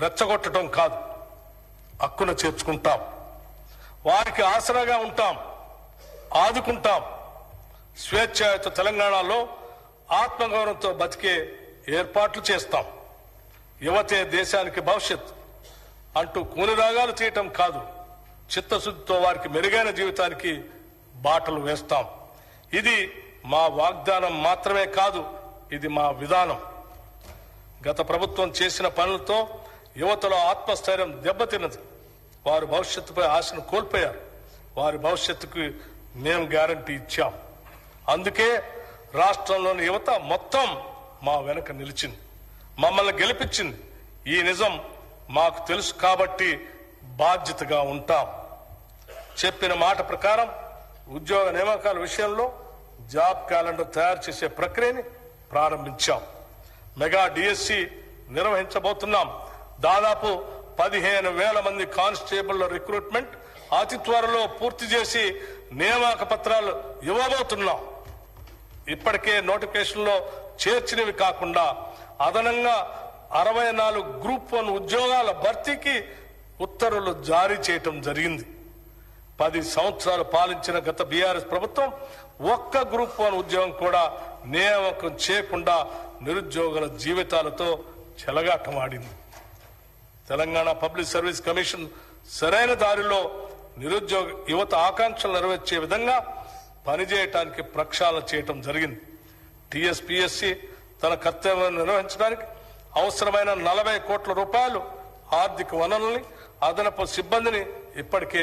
రెచ్చగొట్టడం కాదు, హక్కున చేర్చుకుంటాం, వారికి ఆసరాగా ఉంటాం, ఆదుకుంటాం. స్వేచ్ఛాయుత తెలంగాణలో ఆత్మగౌరవంతో బతికే ఏర్పాట్లు చేస్తాం. యువతే దేశానికి భవిష్యత్ అంటూ కూనిరాగాలు చేయటం కాదు, చిత్తశుద్ధితో వారికి మెరుగైన జీవితానికి బాటలు వేస్తాం. ఇది మా వాగ్దానం మాత్రమే కాదు, ఇది మా విధానం. గత ప్రభుత్వం చేసిన పనులతో యువతలో ఆత్మస్థైర్యం దెబ్బతిన్నది. వారు భవిష్యత్తుపై ఆశను కోల్పోయారు. వారి భవిష్యత్తుకు మేము గ్యారంటీ ఇచ్చాం. అందుకే రాష్ట్రంలోని యువత మొత్తం మా వెనక నిలిచింది, మమ్మల్ని గెలిపించింది. ఈ నిజం మాకు తెలుసు కాబట్టి బాధ్యతగా ఉంటాం. చెప్పిన మాట ప్రకారం ఉద్యోగ నియామకాల విషయంలో జాబ్ క్యాలెండర్ తయారు చేసే ప్రక్రియని ప్రారంభించాం. మెగా డిఎస్సి నిర్వహించబోతున్నాం. దాదాపు 15,000 మంది కానిస్టేబుల్ రిక్రూట్మెంట్ అతి త్వరలో పూర్తి చేసి నియామక పత్రాలు ఇవ్వబోతున్నాం. ఇప్పటికే నోటిఫికేషన్లో చేర్చినవి కాకుండా అదనంగా 64 గ్రూప్ 1 ఉద్యోగాల భర్తీకి ఉత్తర్వులు జారీ చేయటం జరిగింది. 10 సంవత్సరాలు పాలించిన గత బీఆర్ఎస్ ప్రభుత్వం ఒక్క గ్రూప్ 1 ఉద్యోగం కూడా నియామకం చేయకుండా నిరుద్యోగుల జీవితాలతో చెలగాటమాడింది. తెలంగాణ పబ్లిక్ సర్వీస్ కమిషన్ సరైన దారిలో నిరుద్యోగ యువత ఆకాంక్షలు నెరవేర్చే విధంగా పనిచేయటానికి ప్రక్షాళన చేయటం జరిగింది. టీఎస్పీఎస్సీ తన కర్తవ్యాన్ని నిర్వహించడానికి అవసరమైన 40 కోట్ల రూపాయలు ఆర్థిక వనరుల్ని, అదనపు సిబ్బందిని ఇప్పటికే